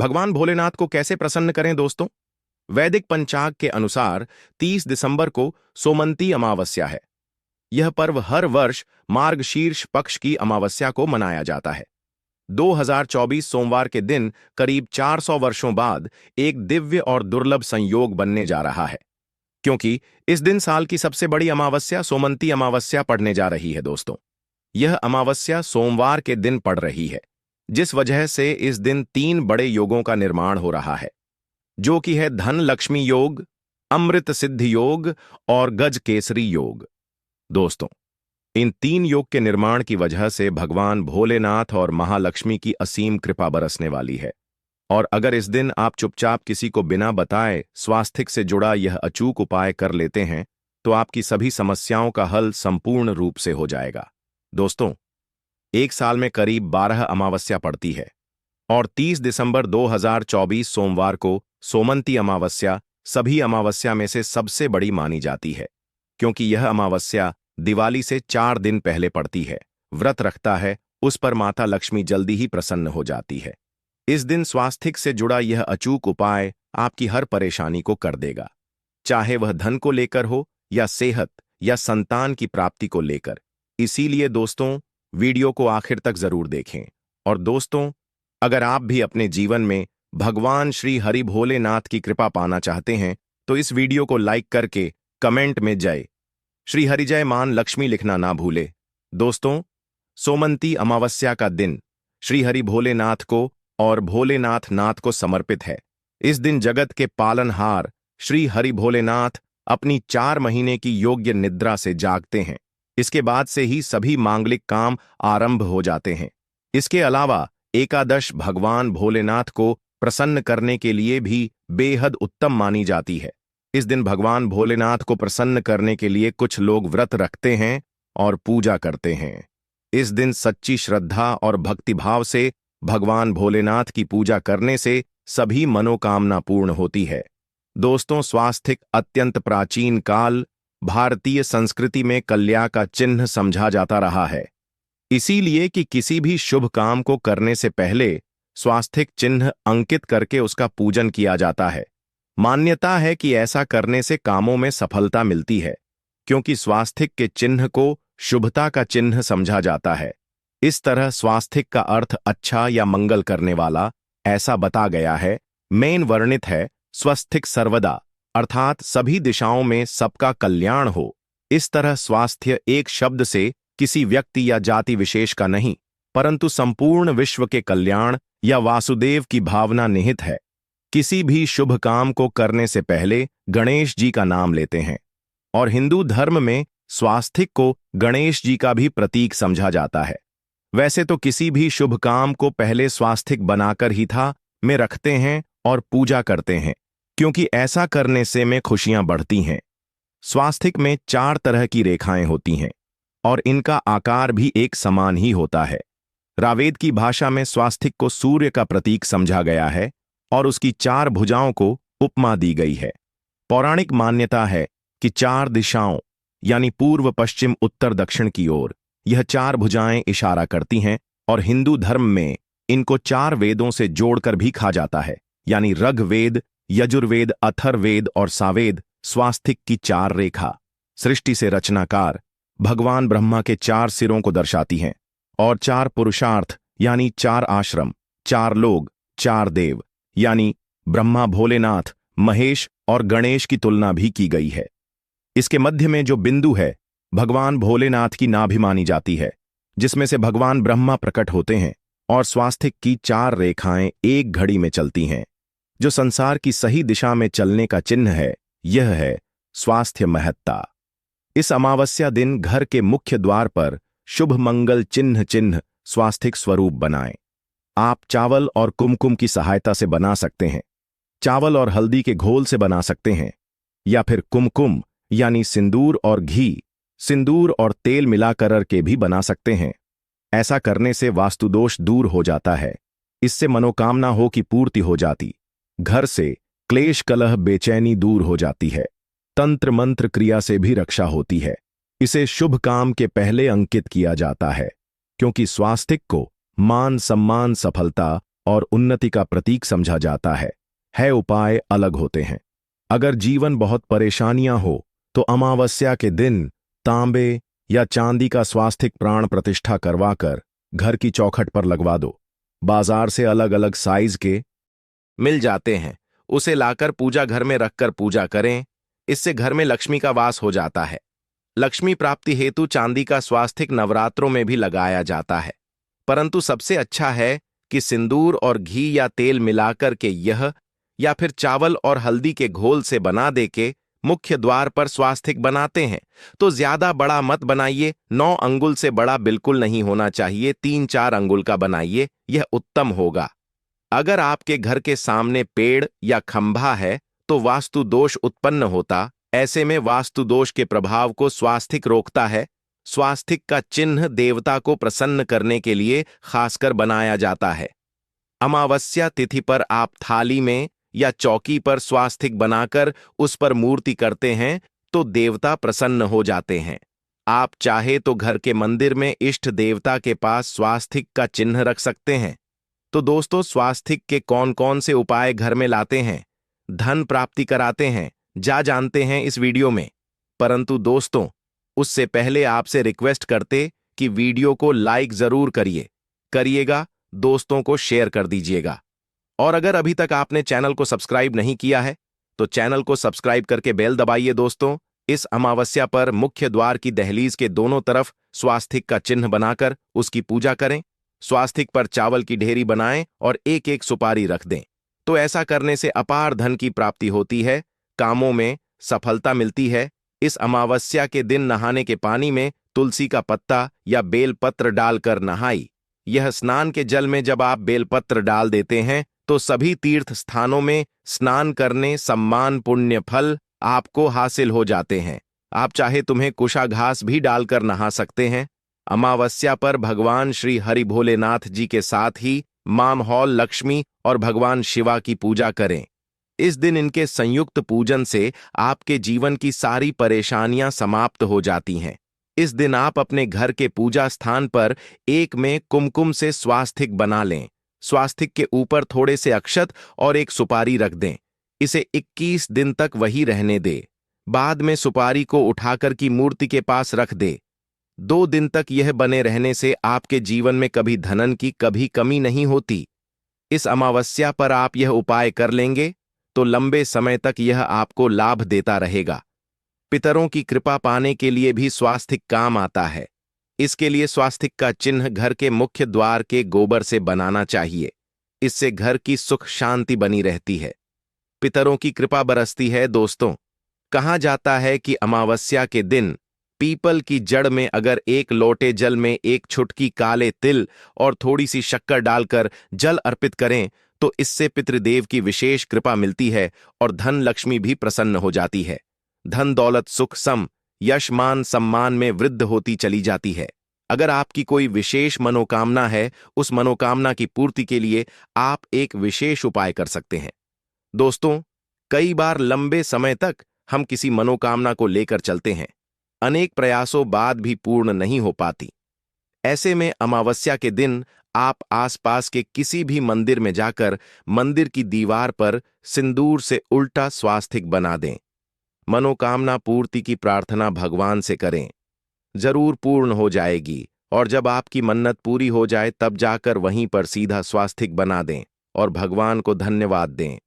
भगवान भोलेनाथ को कैसे प्रसन्न करें दोस्तों? वैदिक पंचांग के अनुसार 30 दिसंबर को सोमंती अमावस्या है। यह पर्व हर वर्ष मार्गशीर्ष पक्ष की अमावस्या को मनाया जाता है। 2024 सोमवार के दिन करीब 400 वर्षों बाद एक दिव्य और दुर्लभ संयोग बनने जा रहा है, क्योंकि इस दिन साल की सबसे बड़ी अमावस्या सोमंती अमावस्या पड़ने जा रही है दोस्तों। यह अमावस्या सोमवार के दिन पड़ रही है, जिस वजह से इस दिन 3 बड़े योगों का निर्माण हो रहा है, जो कि है धन लक्ष्मी योग, अमृत सिद्धि योग और गज केसरी योग। दोस्तों, इन 3 योग के निर्माण की वजह से भगवान भोलेनाथ और महालक्ष्मी की असीम कृपा बरसने वाली है। और अगर इस दिन आप चुपचाप किसी को बिना बताए स्वास्थ्य से जुड़ा यह अचूक उपाय कर लेते हैं, तो आपकी सभी समस्याओं का हल संपूर्ण रूप से हो जाएगा। दोस्तों, एक साल में करीब 12 अमावस्या पड़ती है और 30 दिसंबर 2024 सोमवार को सोमंती अमावस्या सभी अमावस्या में से सबसे बड़ी मानी जाती है, क्योंकि यह अमावस्या दिवाली से 4 दिन पहले पड़ती है। व्रत रखता है उस पर माता लक्ष्मी जल्दी ही प्रसन्न हो जाती है। इस दिन स्वास्थ्य से जुड़ा यह अचूक उपाय आपकी हर परेशानी को कर देगा, चाहे वह धन को लेकर हो या सेहत या संतान की प्राप्ति को लेकर। इसीलिए दोस्तों, वीडियो को आखिर तक जरूर देखें। और दोस्तों, अगर आप भी अपने जीवन में भगवान श्री हरि भोलेनाथ की कृपा पाना चाहते हैं, तो इस वीडियो को लाइक करके कमेंट में जय श्री हरि जय मान लक्ष्मी लिखना ना भूले। दोस्तों, सोमंती अमावस्या का दिन श्री हरि भोलेनाथ को और भोलेनाथ नाथ को समर्पित है। इस दिन जगत के पालनहार श्री हरि भोलेनाथ अपनी 4 महीने की योग्य निद्रा से जागते हैं। इसके बाद से ही सभी मांगलिक काम आरंभ हो जाते हैं। इसके अलावा एकादश भगवान भोलेनाथ को प्रसन्न करने के लिए भी बेहद उत्तम मानी जाती है। इस दिन भगवान भोलेनाथ को प्रसन्न करने के लिए कुछ लोग व्रत रखते हैं और पूजा करते हैं। इस दिन सच्ची श्रद्धा और भक्तिभाव से भगवान भोलेनाथ की पूजा करने से सभी मनोकामना पूर्ण होती है। दोस्तों, स्वास्थ्य अत्यंत प्राचीन काल भारतीय संस्कृति में कल्याण का चिन्ह समझा जाता रहा है। इसीलिए कि किसी भी शुभ काम को करने से पहले स्वास्थ्य चिन्ह अंकित करके उसका पूजन किया जाता है। मान्यता है कि ऐसा करने से कामों में सफलता मिलती है, क्योंकि स्वास्थ्य के चिन्ह को शुभता का चिन्ह समझा जाता है। इस तरह स्वास्थ्य का अर्थ अच्छा या मंगल करने वाला ऐसा बता गया है। मेन वर्णित है स्वस्थिक सर्वदा, अर्थात सभी दिशाओं में सबका कल्याण हो। इस तरह स्वास्थ्य एक शब्द से किसी व्यक्ति या जाति विशेष का नहीं, परंतु संपूर्ण विश्व के कल्याण या वासुदेव की भावना निहित है। किसी भी शुभ काम को करने से पहले गणेश जी का नाम लेते हैं, और हिंदू धर्म में स्वास्थ्य को गणेश जी का भी प्रतीक समझा जाता है। वैसे तो किसी भी शुभ काम को पहले स्वास्तिक बनाकर ही था में रखते हैं और पूजा करते हैं, क्योंकि ऐसा करने से में खुशियां बढ़ती हैं। स्वास्तिक में 4 तरह की रेखाएं होती हैं और इनका आकार भी एक समान ही होता है। रावेद की भाषा में स्वास्तिक को सूर्य का प्रतीक समझा गया है और उसकी 4 भुजाओं को उपमा दी गई है। पौराणिक मान्यता है कि 4 दिशाओं यानी पूर्व पश्चिम उत्तर दक्षिण की ओर यह 4 भुजाएं इशारा करती हैं, और हिंदू धर्म में इनको 4 वेदों से जोड़कर भी कहा जाता है, यानी ऋग्वेद, यजुर्वेद, अथर्ववेद और सावेद। स्वास्तिक की 4 रेखा सृष्टि से रचनाकार भगवान ब्रह्मा के 4 सिरों को दर्शाती हैं, और 4 पुरुषार्थ यानी 4 आश्रम, 4 लोग, 4 देव यानी ब्रह्मा, भोलेनाथ, महेश और गणेश की तुलना भी की गई है। इसके मध्य में जो बिंदु है भगवान भोलेनाथ की नाभि मानी जाती है, जिसमें से भगवान ब्रह्मा प्रकट होते हैं, और स्वास्तिक की 4 रेखाएं एक घड़ी में चलती हैं, जो संसार की सही दिशा में चलने का चिन्ह है। यह है स्वास्थ्य महत्ता। इस अमावस्या दिन घर के मुख्य द्वार पर शुभ मंगल चिन्ह स्वास्तिक स्वरूप बनाएं। आप चावल और कुमकुम की सहायता से बना सकते हैं, चावल और हल्दी के घोल से बना सकते हैं, या फिर कुमकुम यानी सिंदूर और घी, सिंदूर और तेल मिलाकर के भी बना सकते हैं। ऐसा करने से वास्तुदोष दूर हो जाता है। इससे मनोकामना हो की पूर्ति हो जाती, घर से क्लेश कलह बेचैनी दूर हो जाती है, तंत्र मंत्र क्रिया से भी रक्षा होती है। इसे शुभ काम के पहले अंकित किया जाता है, क्योंकि स्वास्तिक को मान सम्मान, सफलता और उन्नति का प्रतीक समझा जाता है उपाय अलग होते हैं। अगर जीवन बहुत परेशानियां हो तो अमावस्या के दिन तांबे या चांदी का स्वास्तिक प्राण प्रतिष्ठा करवाकर घर की चौखट पर लगवा दो। बाजार से अलग अलग साइज के मिल जाते हैं, उसे लाकर पूजा घर में रखकर पूजा करें। इससे घर में लक्ष्मी का वास हो जाता है। लक्ष्मी प्राप्ति हेतु चांदी का स्वास्तिक नवरात्रों में भी लगाया जाता है, परंतु सबसे अच्छा है कि सिंदूर और घी या तेल मिलाकर के यह या फिर चावल और हल्दी के घोल से बना दे के मुख्य द्वार पर स्वास्तिक बनाते हैं तो ज्यादा बड़ा मत बनाइए। 9 अंगुल से बड़ा बिल्कुल नहीं होना चाहिए, 3-4 अंगुल का बनाइए, यह उत्तम होगा। अगर आपके घर के सामने पेड़ या खंभा है तो वास्तु दोष उत्पन्न होता। ऐसे में वास्तु दोष के प्रभाव को स्वास्तिक रोकता है। स्वास्तिक का चिन्ह देवता को प्रसन्न करने के लिए खासकर बनाया जाता है। अमावस्या तिथि पर आप थाली में या चौकी पर स्वास्तिक बनाकर उस पर मूर्ति करते हैं तो देवता प्रसन्न हो जाते हैं। आप चाहे तो घर के मंदिर में इष्ट देवता के पास स्वास्तिक का चिन्ह रख सकते हैं। तो दोस्तों, स्वास्तिक के कौन कौन से उपाय घर में लाते हैं, धन प्राप्ति कराते हैं, जानते हैं इस वीडियो में। परंतु दोस्तों, उससे पहले आपसे रिक्वेस्ट करते कि वीडियो को लाइक जरूर करिएगा, दोस्तों को शेयर कर दीजिएगा। और अगर अभी तक आपने चैनल को सब्सक्राइब नहीं किया है तो चैनल को सब्सक्राइब करके बेल दबाइए। दोस्तों, इस अमावस्या पर मुख्य द्वार की दहलीज के दोनों तरफ स्वास्तिक का चिन्ह बनाकर उसकी पूजा करें। स्वास्तिक पर चावल की ढेरी बनाएं और एक एक सुपारी रख दें। तो ऐसा करने से अपार धन की प्राप्ति होती है, कामों में सफलता मिलती है। इस अमावस्या के दिन नहाने के पानी में तुलसी का पत्ता या बेलपत्र डालकर नहाई। यह स्नान के जल में जब आप बेलपत्र डाल देते हैं तो सभी तीर्थ स्थानों में स्नान करने सम्मान पुण्य फल आपको हासिल हो जाते हैं। आप चाहे तुम्हें कुशा घास भी डालकर नहा सकते हैं। अमावस्या पर भगवान श्री हरि भोलेनाथ जी के साथ ही मां हौल लक्ष्मी और भगवान शिवा की पूजा करें। इस दिन इनके संयुक्त पूजन से आपके जीवन की सारी परेशानियां समाप्त हो जाती हैं। इस दिन आप अपने घर के पूजा स्थान पर एक में कुमकुम से स्वास्तिक बना लें। स्वास्तिक के ऊपर थोड़े से अक्षत और एक सुपारी रख दें। इसे 21 दिन तक वही रहने दे। बाद में सुपारी को उठाकर की मूर्ति के पास रख दे। 2 दिन तक यह बने रहने से आपके जीवन में कभी धनन की कभी कमी नहीं होती। इस अमावस्या पर आप यह उपाय कर लेंगे तो लंबे समय तक यह आपको लाभ देता रहेगा। पितरों की कृपा पाने के लिए भी स्वास्तिक काम आता है। इसके लिए स्वास्तिक का चिन्ह घर के मुख्य द्वार के गोबर से बनाना चाहिए। इससे घर की सुख शांति बनी रहती है, पितरों की कृपा बरसती है। दोस्तों, कहा जाता है कि अमावस्या के दिन पीपल की जड़ में अगर 1 लोटे जल में 1 चुटकी काले तिल और थोड़ी सी शक्कर डालकर जल अर्पित करें तो इससे पितृदेव की विशेष कृपा मिलती है और धन लक्ष्मी भी प्रसन्न हो जाती है। धन दौलत सुख सम यश मान सम्मान में वृद्धि होती चली जाती है। अगर आपकी कोई विशेष मनोकामना है, उस मनोकामना की पूर्ति के लिए आप एक विशेष उपाय कर सकते हैं। दोस्तों, कई बार लंबे समय तक हम किसी मनोकामना को लेकर चलते हैं, अनेक प्रयासों बाद भी पूर्ण नहीं हो पाती। ऐसे में अमावस्या के दिन आप आसपास के किसी भी मंदिर में जाकर मंदिर की दीवार पर सिंदूर से उल्टा स्वास्तिक बना दें। मनोकामना पूर्ति की प्रार्थना भगवान से करें, जरूर पूर्ण हो जाएगी। और जब आपकी मन्नत पूरी हो जाए तब जाकर वहीं पर सीधा स्वास्तिक बना दें और भगवान को धन्यवाद दें।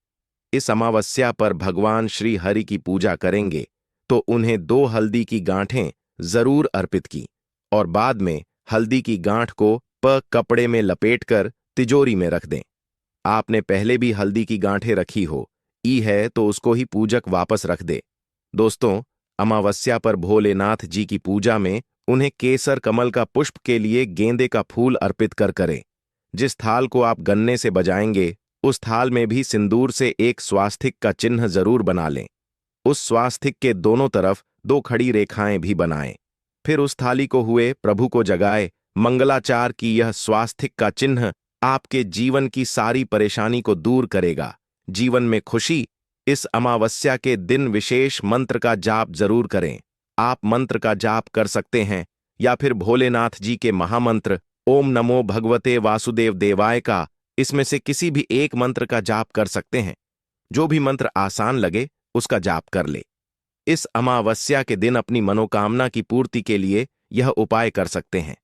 इस अमावस्या पर भगवान श्री हरि की पूजा करेंगे तो उन्हें 2 हल्दी की गांठें जरूर अर्पित की और बाद में हल्दी की गांठ को कपड़े में लपेटकर तिजोरी में रख दें। आपने पहले भी हल्दी की गांठें रखी हो है तो उसको ही पूजक वापस रख दे। दोस्तों, अमावस्या पर भोलेनाथ जी की पूजा में उन्हें केसर कमल का पुष्प के लिए गेंदे का फूल अर्पित करें। जिस थाल को आप गन्ने से बजाएंगे उस थाल में भी सिंदूर से एक स्वास्तिक का चिन्ह जरूर बना लें। उस स्वास्तिक के दोनों तरफ 2 खड़ी रेखाएं भी बनाएं। फिर उस थाली को हुए प्रभु को जगाए मंगलाचार की यह स्वास्तिक का चिन्ह आपके जीवन की सारी परेशानी को दूर करेगा, जीवन में खुशी। इस अमावस्या के दिन विशेष मंत्र का जाप जरूर करें। आप मंत्र का जाप कर सकते हैं या फिर भोलेनाथ जी के महामंत्र ओम नमो भगवते वासुदेव देवाय का इसमें से किसी भी एक मंत्र का जाप कर सकते हैं। जो भी मंत्र आसान लगे उसका जाप कर ले। इस अमावस्या के दिन अपनी मनोकामना की पूर्ति के लिए यह उपाय कर सकते हैं।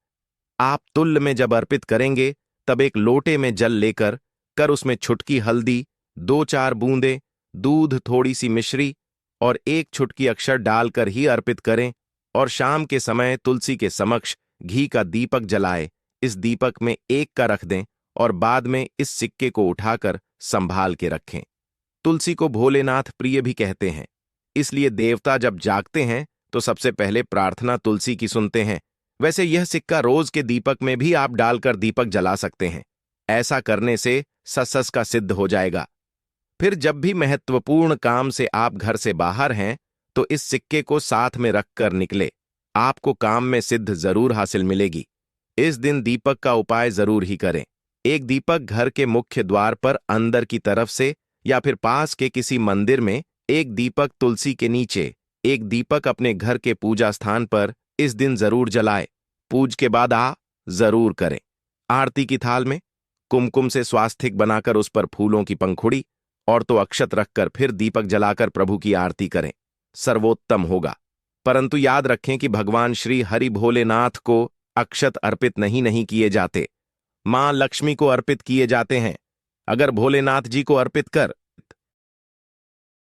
आप तुल्य में जब अर्पित करेंगे तब एक लोटे में जल लेकर कर उसमें छुटकी हल्दी, 2-4 बूंदें दूध, थोड़ी सी मिश्री और 1 छुटकी अक्षर डालकर ही अर्पित करें और शाम के समय तुलसी के समक्ष घी का दीपक जलाए। इस दीपक में 1 का रख दें और बाद में इस सिक्के को उठाकर संभाल के रखें। तुलसी को भोलेनाथ प्रिय भी कहते हैं, इसलिए देवता जब जागते हैं तो सबसे पहले प्रार्थना तुलसी की सुनते हैं। वैसे यह सिक्का रोज के दीपक में भी आप डालकर दीपक जला सकते हैं। ऐसा करने से सस का सिद्ध हो जाएगा। फिर जब भी महत्वपूर्ण काम से आप घर से बाहर हैं तो इस सिक्के को साथ में रखकर निकले। आपको काम में सिद्ध जरूर हासिल मिलेगी। इस दिन दीपक का उपाय जरूर ही करें। एक दीपक घर के मुख्य द्वार पर अंदर की तरफ से या फिर पास के किसी मंदिर में, एक दीपक तुलसी के नीचे, एक दीपक अपने घर के पूजा स्थान पर इस दिन जरूर जलाए। पूज के बाद जरूर करें। आरती की थाल में कुमकुम से स्वास्तिक बनाकर उस पर फूलों की पंखुड़ी और तो अक्षत रखकर फिर दीपक जलाकर प्रभु की आरती करें, सर्वोत्तम होगा। परंतु याद रखें कि भगवान श्री हरि भोलेनाथ को अक्षत अर्पित नहीं किए जाते, मां लक्ष्मी को अर्पित किए जाते हैं। अगर भोलेनाथ जी को अर्पित कर